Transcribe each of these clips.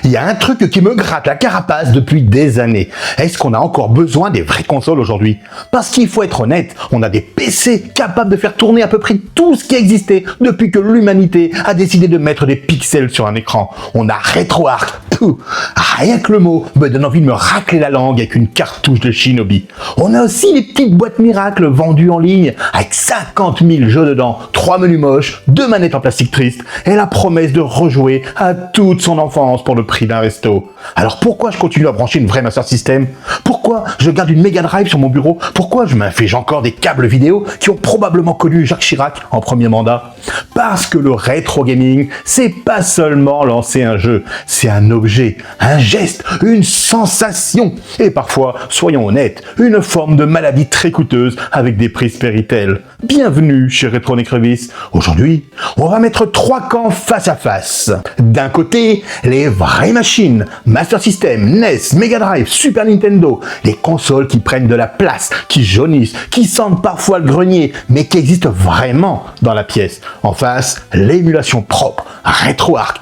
Il y a un truc qui me gratte la carapace depuis des années. Est-ce qu'on a encore besoin des vraies consoles aujourd'hui? Parce qu'il faut être honnête, on a des PC capables de faire tourner à peu près tout ce qui existait depuis que l'humanité a décidé de mettre des pixels sur un écran. On a RetroArch. Rien que le mot me donne envie de me racler la langue avec une cartouche de Shinobi. On a aussi les petites boîtes miracles vendues en ligne avec 50 000 jeux dedans, 3 menus moches, 2 manettes en plastique triste et la promesse de rejouer à toute son enfance pour le prix d'un resto. Alors pourquoi je continue à brancher une vraie Master System? Pourquoi je garde une Mega Drive sur mon bureau? Pourquoi je m'inflige encore des câbles vidéo qui ont probablement connu Jacques Chirac en premier mandat? Parce que le rétro gaming, c'est pas seulement lancer un jeu, c'est un objet, un geste, une sensation et parfois, soyons honnêtes, une forme de maladie très coûteuse avec des prix Péritel. Bienvenue chez Retro Necrevis. Aujourd'hui, on va mettre 3 camps face à face. D'un côté, les vraies machines, Master System, NES, Mega Drive, Super Nintendo, les consoles qui prennent de la place, qui jaunissent, qui sentent parfois le grenier, mais qui existent vraiment dans la pièce. En face, l'émulation propre, RetroArch,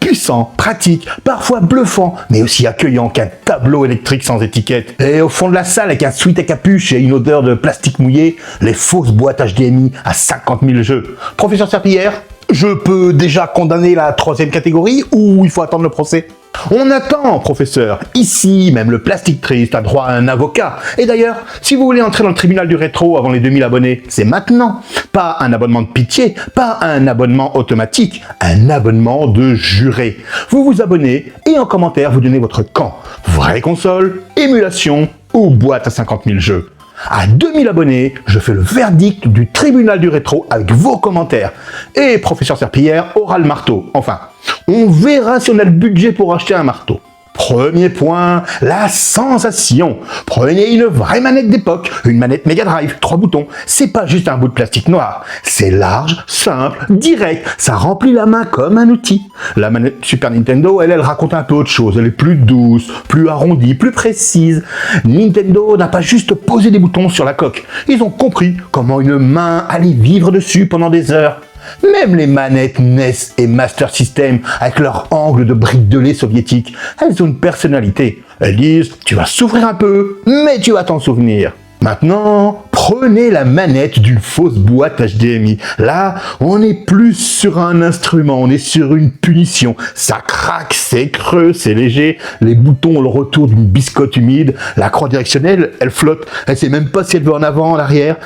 puissant, pratique, parfois bluffant, mais aussi accueillant qu'un tableau électrique sans étiquette. Et au fond de la salle, avec un sweat à capuche et une odeur de plastique mouillé, les fausses boîtes HDMI à 50 000 jeux. Professeur Serpillière, je peux déjà condamner la 3e catégorie ou il faut attendre le procès? On attend, professeur. Ici, même le plastique triste a droit à un avocat. Et d'ailleurs, si vous voulez entrer dans le tribunal du rétro avant les 2000 abonnés, c'est maintenant. Pas un abonnement de pitié, pas un abonnement automatique, un abonnement de juré. Vous vous abonnez et en commentaire, vous donnez votre camp. Vraie console, émulation ou boîte à 50 000 jeux. À 2000 abonnés, je fais le verdict du tribunal du rétro avec vos commentaires. Et professeur Serpillière aura le marteau. Enfin, on verra si on a le budget pour acheter un marteau. Premier point, la sensation. Prenez une vraie manette d'époque, une manette Mega Drive, 3 boutons. C'est pas juste un bout de plastique noir. C'est large, simple, direct. Ça remplit la main comme un outil. La manette Super Nintendo, elle raconte un peu autre chose. Elle est plus douce, plus arrondie, plus précise. Nintendo n'a pas juste posé des boutons sur la coque. Ils ont compris comment une main allait vivre dessus pendant des heures. Même les manettes NES et Master System, avec leur angle de briques de lait soviétique, elles ont une personnalité. Elles disent « tu vas souffrir un peu, mais tu vas t'en souvenir ». Maintenant, prenez la manette d'une fausse boîte HDMI. Là, on n'est plus sur un instrument, on est sur une punition. Ça craque, c'est creux, c'est léger. Les boutons ont le retour d'une biscotte humide. La croix directionnelle, elle flotte. Elle sait même pas si elle veut en avant, en arrière.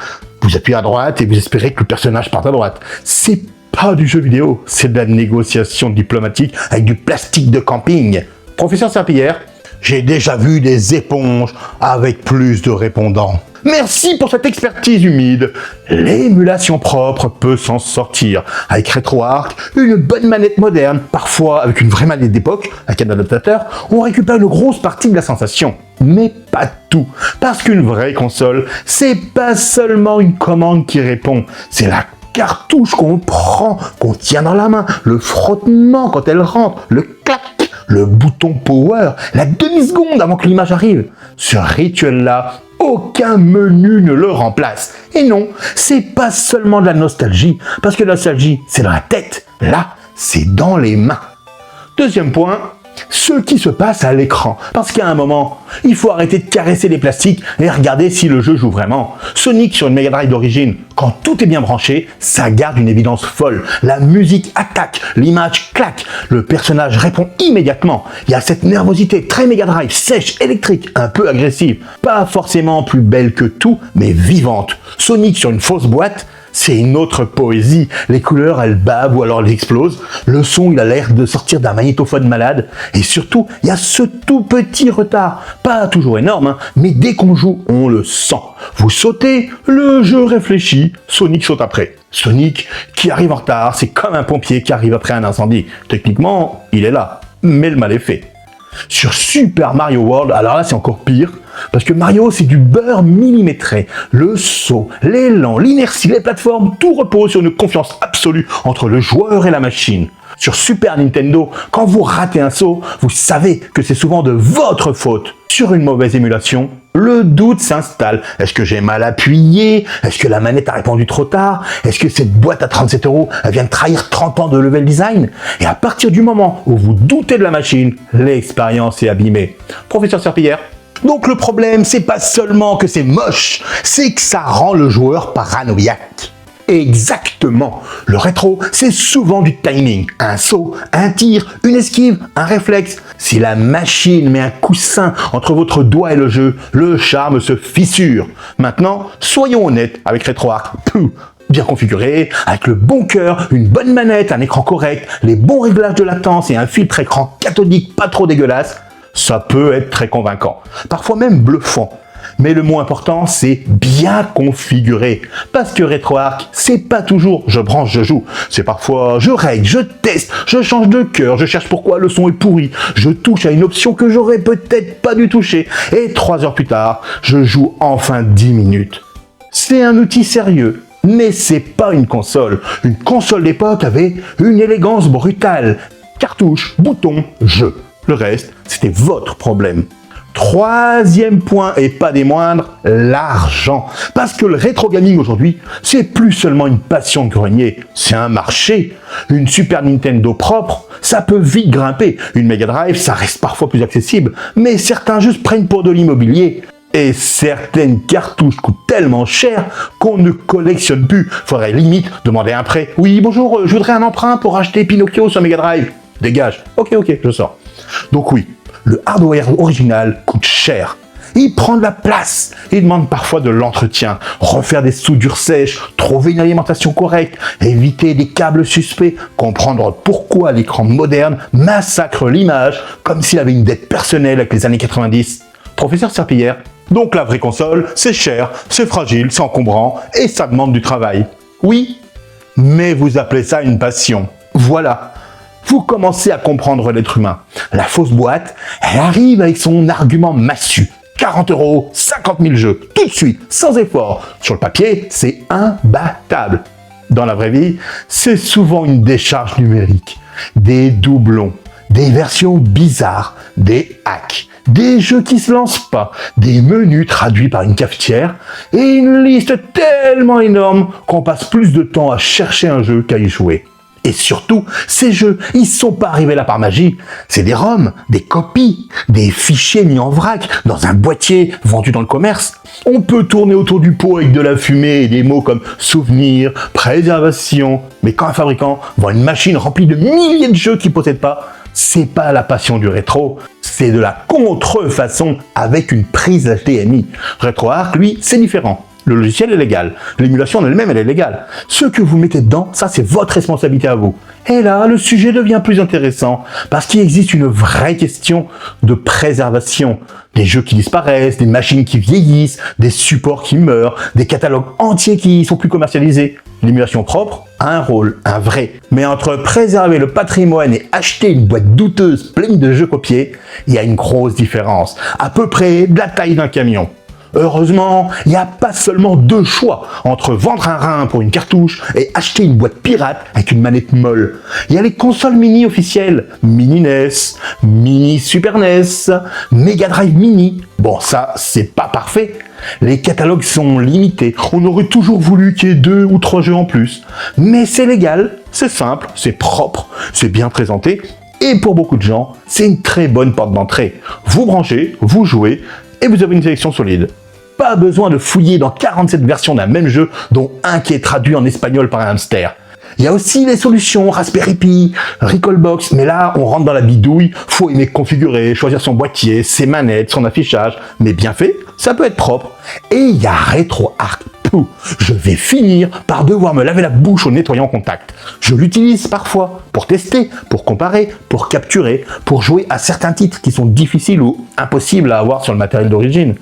Vous appuyez à droite et vous espérez que le personnage parte à droite. C'est pas du jeu vidéo, c'est de la négociation diplomatique avec du plastique de camping. Professeur Serpillière, j'ai déjà vu des éponges avec plus de répondants. Merci pour cette expertise humide. L'émulation propre peut s'en sortir. Avec RetroArch, une bonne manette moderne, parfois avec une vraie manette d'époque, avec un adaptateur, on récupère une grosse partie de la sensation. Mais pas tout. Parce qu'une vraie console, c'est pas seulement une commande qui répond, c'est la cartouche qu'on prend, qu'on tient dans la main, le frottement quand elle rentre, le clac, le bouton power, la demi-seconde avant que l'image arrive. Ce rituel-là, aucun menu ne le remplace. Et non, c'est pas seulement de la nostalgie, parce que la nostalgie, c'est dans la tête. Là, c'est dans les mains. Deuxième point, ce qui se passe à l'écran. Parce qu'à un moment, il faut arrêter de caresser les plastiques et regarder si le jeu joue vraiment. Sonic sur une Mega Drive d'origine, quand tout est bien branché, ça garde une évidence folle. La musique attaque, l'image claque, le personnage répond immédiatement. Il y a cette nervosité très Mega Drive, sèche, électrique, un peu agressive. Pas forcément plus belle que tout, mais vivante. Sonic sur une fausse boîte, c'est une autre poésie. Les couleurs, elles bavent ou alors elles explosent. Le son, il a l'air de sortir d'un magnétophone malade. Et surtout, il y a ce tout petit retard. Pas toujours énorme, hein, mais dès qu'on joue, on le sent. Vous sautez, le jeu réfléchit, Sonic saute après. Sonic qui arrive en retard, c'est comme un pompier qui arrive après un incendie. Techniquement, il est là, mais le mal est fait. Sur Super Mario World, alors là c'est encore pire, parce que Mario c'est du beurre millimétré. Le saut, l'élan, l'inertie, les plateformes, tout repose sur une confiance absolue entre le joueur et la machine. Sur Super Nintendo, quand vous ratez un saut, vous savez que c'est souvent de votre faute. Sur une mauvaise émulation, le doute s'installe. Est-ce que j'ai mal appuyé? Est-ce que la manette a répondu trop tard? Est-ce que cette boîte à 37 €, elle vient de trahir 30 ans de level design? Et à partir du moment où vous doutez de la machine, l'expérience est abîmée. Professeur Serpillière. Donc le problème, c'est pas seulement que c'est moche, c'est que ça rend le joueur paranoïaque. Exactement. Le rétro, c'est souvent du timing. Un saut, un tir, une esquive, un réflexe. Si la machine met un coussin entre votre doigt et le jeu, le charme se fissure. Maintenant, soyons honnêtes avec RetroArch. Bien configuré, avec le bon cœur, une bonne manette, un écran correct, les bons réglages de latence et un filtre écran cathodique pas trop dégueulasse, ça peut être très convaincant. Parfois même bluffant. Mais le mot important, c'est bien configuré. Parce que RetroArch, c'est pas toujours je branche, je joue. C'est parfois je règle, je teste, je change de cœur, je cherche pourquoi le son est pourri, je touche à une option que j'aurais peut-être pas dû toucher. Et 3 heures plus tard, je joue enfin 10 minutes. C'est un outil sérieux. Mais c'est pas une console. Une console d'époque avait une élégance brutale. Cartouche, bouton, jeu. Le reste, c'était votre problème. Troisième point, et pas des moindres, l'argent. Parce que le rétro gaming aujourd'hui, c'est plus seulement une passion de grenier, c'est un marché. Une Super Nintendo propre, ça peut vite grimper. Une Mega Drive, ça reste parfois plus accessible, mais certains jeux se prennent pour de l'immobilier. Et certaines cartouches coûtent tellement cher qu'on ne collectionne plus. Faudrait limite demander un prêt. Oui, bonjour, je voudrais un emprunt pour acheter Pinocchio sur Mega Drive. Dégage. Ok, je sors. Donc oui, le hardware original coûte cher. Il prend de la place. Il demande parfois de l'entretien. Refaire des soudures sèches, trouver une alimentation correcte, éviter des câbles suspects, comprendre pourquoi l'écran moderne massacre l'image comme s'il avait une dette personnelle avec les années 90. Professeur Serpillière. Donc la vraie console, c'est cher, c'est fragile, c'est encombrant et ça demande du travail. Oui, mais vous appelez ça une passion. Voilà. Vous commencez à comprendre l'être humain. La fausse boîte, elle arrive avec son argument massu. 40 €, 50 000 jeux, tout de suite, sans effort. Sur le papier, c'est imbattable. Dans la vraie vie, c'est souvent une décharge numérique, des doublons, des versions bizarres, des hacks, des jeux qui se lancent pas, des menus traduits par une cafetière et une liste tellement énorme qu'on passe plus de temps à chercher un jeu qu'à y jouer. Et surtout, ces jeux, ils sont pas arrivés là par magie. C'est des ROM, des copies, des fichiers mis en vrac dans un boîtier vendu dans le commerce. On peut tourner autour du pot avec de la fumée et des mots comme souvenir, préservation. Mais quand un fabricant vend une machine remplie de milliers de jeux qu'il possède pas, c'est pas la passion du rétro, c'est de la contrefaçon avec une prise HDMI. RetroArch, lui, c'est différent. Le logiciel est légal. L'émulation en elle-même, elle est légale. Ce que vous mettez dedans, ça c'est votre responsabilité à vous. Et là, le sujet devient plus intéressant parce qu'il existe une vraie question de préservation. Des jeux qui disparaissent, des machines qui vieillissent, des supports qui meurent, des catalogues entiers qui sont plus commercialisés. L'émulation propre a un rôle, un vrai. Mais entre préserver le patrimoine et acheter une boîte douteuse pleine de jeux copiés, il y a une grosse différence. À peu près de la taille d'un camion. Heureusement, il n'y a pas seulement deux choix entre vendre un rein pour une cartouche et acheter une boîte pirate avec une manette molle. Il y a les consoles mini officielles, Mini NES, Mini Super NES, Mega Drive Mini. Bon, ça, c'est pas parfait. Les catalogues sont limités. On aurait toujours voulu qu'il y ait 2 ou 3 jeux en plus. Mais c'est légal, c'est simple, c'est propre, c'est bien présenté. Et pour beaucoup de gens, c'est une très bonne porte d'entrée. Vous branchez, vous jouez, et vous avez une sélection solide. Pas besoin de fouiller dans 47 versions d'un même jeu, dont un qui est traduit en espagnol par un hamster. Il y a aussi les solutions Raspberry Pi, Recalbox, mais là, on rentre dans la bidouille, faut aimer configurer, choisir son boîtier, ses manettes, son affichage, mais bien fait, ça peut être propre. Et il y a RetroArch. Je vais finir par devoir me laver la bouche au nettoyant contact. Je l'utilise parfois pour tester, pour comparer, pour capturer, pour jouer à certains titres qui sont difficiles ou impossibles à avoir sur le matériel d'origine.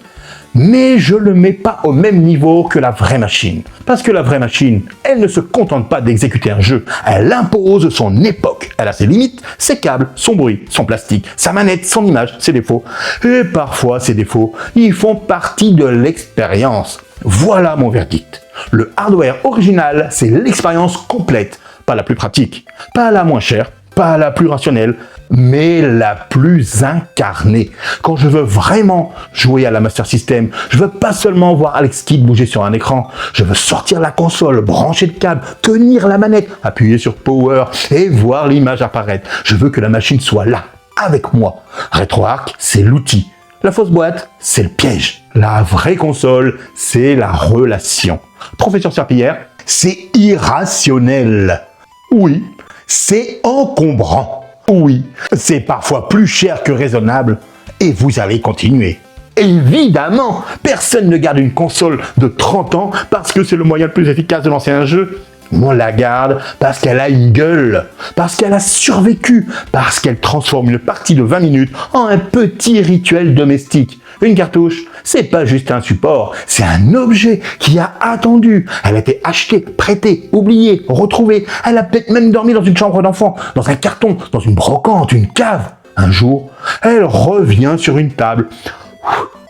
Mais je ne le mets pas au même niveau que la vraie machine. Parce que la vraie machine, elle ne se contente pas d'exécuter un jeu, elle impose son époque. Elle a ses limites, ses câbles, son bruit, son plastique, sa manette, son image, ses défauts. Et parfois, ces défauts, ils font partie de l'expérience. Voilà mon verdict. Le hardware original, c'est l'expérience complète, pas la plus pratique, pas la moins chère, Pas la plus rationnelle, mais la plus incarnée. Quand je veux vraiment jouer à la Master System, je veux pas seulement voir Alex Kidd bouger sur un écran, je veux sortir la console, brancher le câble, tenir la manette, appuyer sur Power et voir l'image apparaître. Je veux que la machine soit là, avec moi. RetroArch, c'est l'outil. La fausse boîte, c'est le piège. La vraie console, c'est la relation. Professeur Serpillière, c'est irrationnel. Oui, c'est encombrant. Oui, c'est parfois plus cher que raisonnable. Et vous allez continuer. Évidemment, personne ne garde une console de 30 ans parce que c'est le moyen le plus efficace de lancer un jeu. On la garde parce qu'elle a une gueule, parce qu'elle a survécu, parce qu'elle transforme une partie de 20 minutes en un petit rituel domestique. Une cartouche, c'est pas juste un support, c'est un objet qui a attendu. Elle a été achetée, prêtée, oubliée, retrouvée. Elle a peut-être même dormi dans une chambre d'enfant, dans un carton, dans une brocante, une cave. Un jour, elle revient sur une table.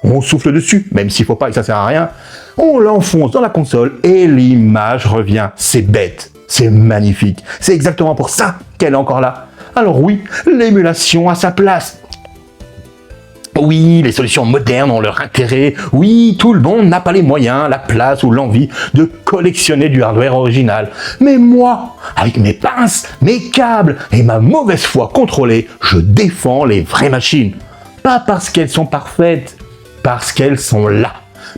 On souffle dessus, même s'il faut pas et ça sert à rien. On l'enfonce dans la console et l'image revient. C'est bête, c'est magnifique. C'est exactement pour ça qu'elle est encore là. Alors oui, l'émulation a sa place. Oui, les solutions modernes ont leur intérêt. Oui, tout le monde n'a pas les moyens, la place ou l'envie de collectionner du hardware original. Mais moi, avec mes pinces, mes câbles et ma mauvaise foi contrôlée, je défends les vraies machines. Pas parce qu'elles sont parfaites, parce qu'elles sont là.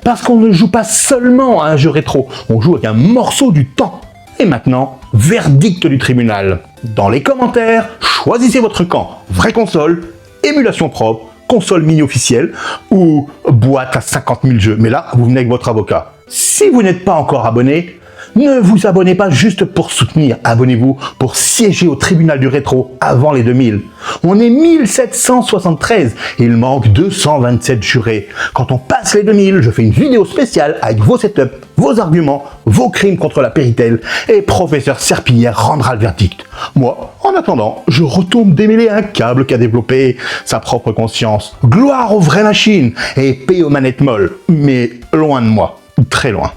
Parce qu'on ne joue pas seulement à un jeu rétro, on joue avec un morceau du temps. Et maintenant, verdict du tribunal. Dans les commentaires, choisissez votre camp. Vraie console, émulation propre, console mini officielle ou boîte à 50 000 jeux. Mais là, vous venez avec votre avocat. Si vous n'êtes pas encore abonné, ne vous abonnez pas juste pour soutenir. Abonnez-vous pour siéger au tribunal du rétro avant les 2000. On est 1773 et il manque 227 jurés. Quand on passe les 2000, je fais une vidéo spéciale avec vos setups, vos arguments, vos crimes contre la Péritel et professeur Serpillière rendra le verdict. Moi, en attendant, je retourne démêler un câble qu'a développé sa propre conscience. Gloire aux vraies machines et paix aux manettes molles, mais loin de moi, très loin.